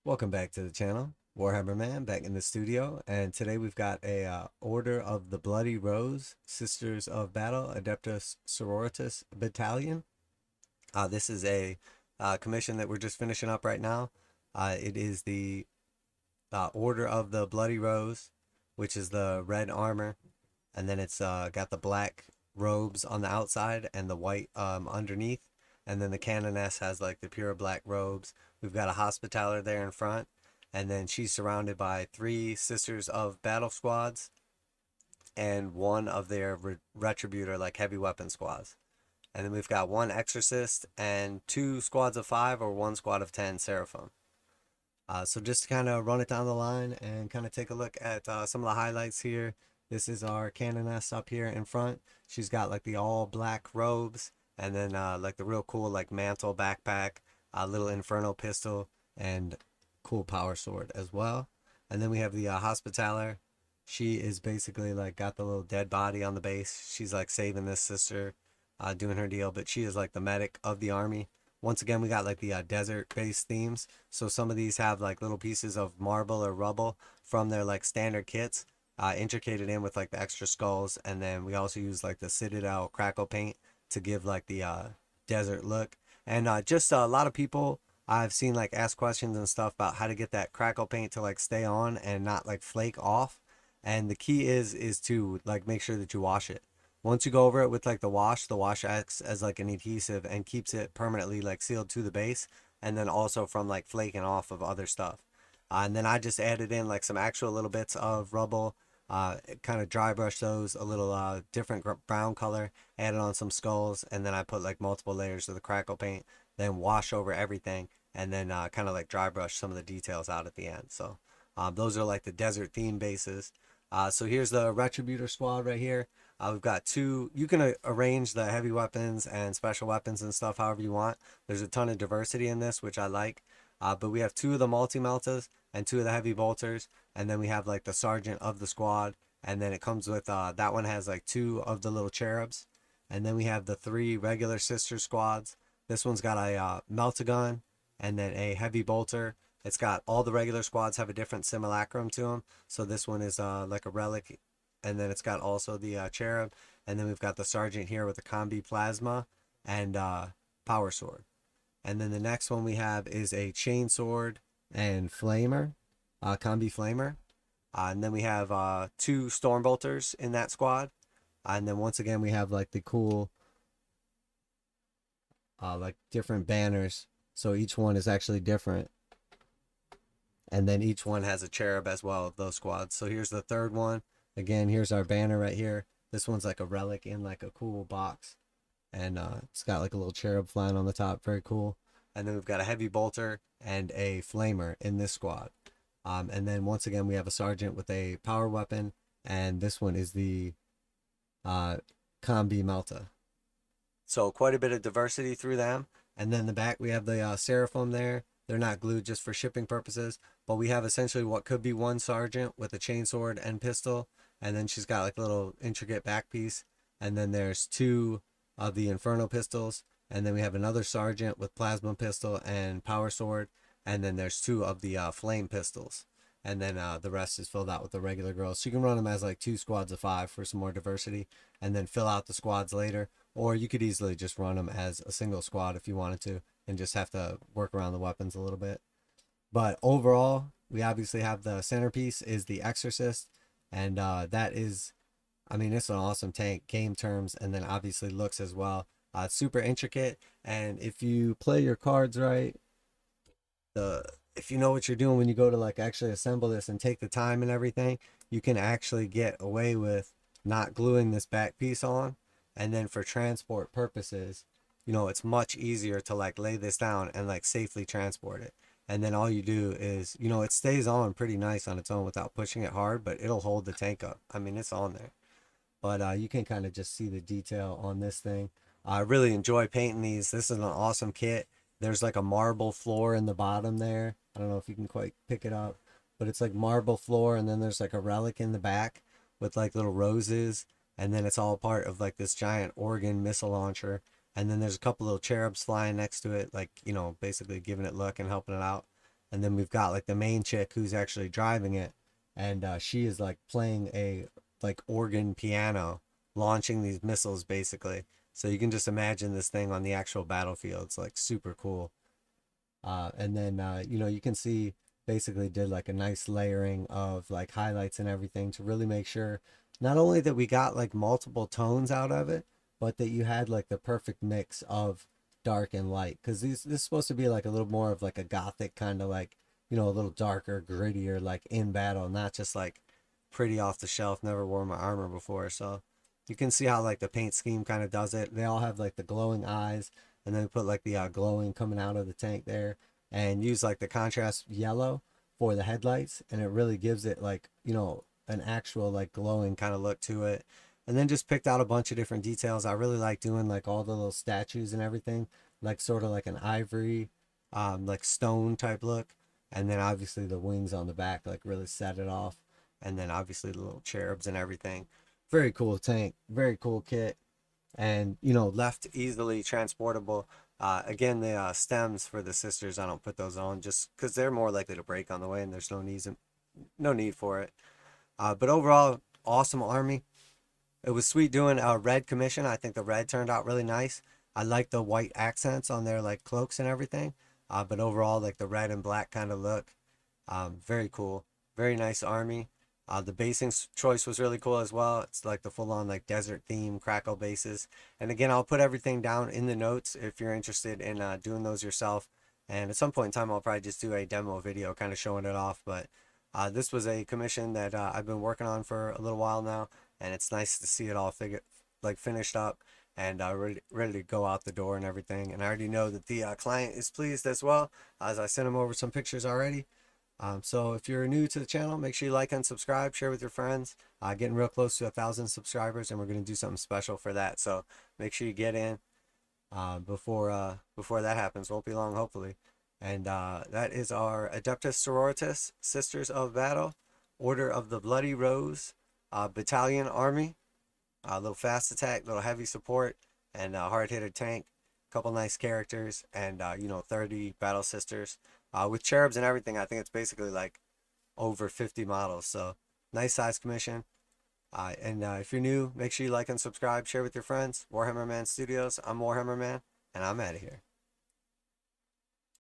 Welcome back to the channel. Warhammer Man back in the studio, and today we've got a Order of the Bloody Rose, Sisters of Battle, Adepta Sororitas Battalion. This is a commission that we're just finishing up right now. It is the Order of the Bloody Rose, which is the red armor, and then it's got the black robes on the outside and the white underneath, and then the canoness has like the pure black robes. We've got a hospitaller there in front, and then she's surrounded by three Sisters of Battle squads and one of their retributor, like heavy weapon squads. And then we've got one exorcist and two squads of 5 or one squad of 10 seraphim. So just to kind of run it down the line and kind of take a look at some of the highlights here. This is our canoness up here in front. She's got like the all black robes, and then like the real cool like mantle backpack, a little inferno pistol, and cool power sword as well. And then we have the hospitaller. She is basically like got the little dead body on the base. She's like saving this sister, doing her deal, but she is like the medic of the army. Once again, we got like the desert based themes, so some of these have like little pieces of marble or rubble from their like standard kits, intricated in with like the extra skulls. And then we also use like the citadel crackle paint to give like the desert look. And just a lot of people I've seen like ask questions and stuff about how to get that crackle paint to like stay on and not like flake off. And the key is to like make sure that you wash it. Once you go over it with like the wash acts as like an adhesive and keeps it permanently like sealed to the base, and then also from like flaking off of other stuff. And then I just added in like some actual little bits of rubble, kind of dry brush those a little different brown color, added on some skulls, and then I put like multiple layers of the crackle paint, then wash over everything, and then kind of like dry brush some of the details out at the end. So those are like the desert theme bases. So here's the retributor squad right here. We've got two. You can arrange the heavy weapons and special weapons and stuff however you want. There's a ton of diversity in this, which I like. But we have two of the multi-meltas and two of the heavy bolters. And then we have like the sergeant of the squad. And then it comes with, that one has like two of the little cherubs. And then we have the three regular sister squads. This one's got a melt-a-gun and then a heavy bolter. It's got all the regular squads have a different simulacrum to them. So this one is like a relic, and then it's got also the cherub, and then we've got the sergeant here with the combi plasma and power sword. And then the next one we have is a chain sword and flamer, combi flamer. And then we have two storm bolters in that squad. And then once again we have like the cool like different banners. So each one is actually different. And then each one has a cherub as well of those squads. So here's the third one. Again, here's our banner right here. This one's like a relic in like a cool box. And it's got like a little cherub flying on the top. Very cool. And then we've got a heavy bolter and a flamer in this squad. And then once again, we have a sergeant with a power weapon. And this one is the combi melta. So quite a bit of diversity through them. And then in the back, we have the seraphim there. They're not glued just for shipping purposes, but we have essentially what could be one sergeant with a chainsword and pistol, and then she's got like a little intricate back piece, and then there's two of the inferno pistols, and then we have another sergeant with plasma pistol and power sword, and then there's two of the flame pistols, and then the rest is filled out with the regular girls. So you can run them as like two squads of 5 for some more diversity, and then fill out the squads later, or you could easily just run them as a single squad if you wanted to, and just have to work around the weapons a little bit. But overall, we obviously have the centerpiece is the Exorcist, and that is, I mean, it's an awesome tank, game terms, and then obviously looks as well. It's super intricate, and if you play your cards right, if you know what you're doing when you go to like actually assemble this and take the time and everything, you can actually get away with not gluing this back piece on, and then for transport purposes, it's much easier to like lay this down and like safely transport it. And then all you do is, it stays on pretty nice on its own without pushing it hard, but it'll hold the tank up. I mean, it's on there. But you can kind of just see the detail on this thing. I really enjoy painting these. This is an awesome kit. There's like a marble floor in the bottom there. I don't know if you can quite pick it up, but it's like marble floor, and then there's like a relic in the back with like little roses, and then it's all part of like this giant organ missile launcher. And then there's a couple little cherubs flying next to it, like, basically giving it look and helping it out. And then we've got like the main chick who's actually driving it, and she is like playing a like organ piano, launching these missiles basically. So you can just imagine this thing on the actual battlefield. It's like super cool. And then you can see basically did like a nice layering of like highlights and everything to really make sure not only that we got like multiple tones out of it, but that you had like the perfect mix of dark and light. Because this is supposed to be like a little more of like a gothic kind of like, a little darker, grittier, like in battle, not just like pretty off the shelf, never wore my armor before. So you can see how like the paint scheme kind of does it. They all have like the glowing eyes, and then put like the glowing coming out of the tank there, and use like the contrast yellow for the headlights, and it really gives it like an actual like glowing kind of look to it. And then just picked out a bunch of different details. I really like doing like all the little statues and everything, like sort of like an ivory like stone type look. And then obviously the wings on the back like really set it off, and then obviously the little cherubs and everything. Very cool tank, very cool kit, and left easily transportable. Again, the stems for the sisters, I don't put those on just because they're more likely to break on the way, and there's no need for it. But overall, awesome army. It was sweet doing a red commission. I think the red turned out really nice. I like the white accents on their like cloaks and everything. But overall, like the red and black kind of look, very cool. Very nice army. The basing choice was really cool as well. It's like the full-on like desert theme crackle bases. And again, I'll put everything down in the notes if you're interested in doing those yourself. And at some point in time, I'll probably just do a demo video kind of showing it off. But this was a commission that I've been working on for a little while now, and it's nice to see it all finished up and ready to go out the door and everything. And I already know that the client is pleased as well, as I sent him over some pictures already. So if you're new to the channel, make sure you like and subscribe, share with your friends. Getting real close to 1,000 subscribers, and we're going to do something special for that. So make sure you get in before that happens. Won't be long, hopefully. And that is our Adepta Sororitas, Sisters of Battle, Order of the Bloody Rose, Battalion Army. A little fast attack, little heavy support, and a hard hitter tank. Couple nice characters, and 30 battle sisters. With cherubs and everything, I think it's basically like over 50 models. So nice size commission. And if you're new, make sure you like and subscribe, share with your friends. Warhammer Man Studios. I'm Warhammer Man, and I'm out of here.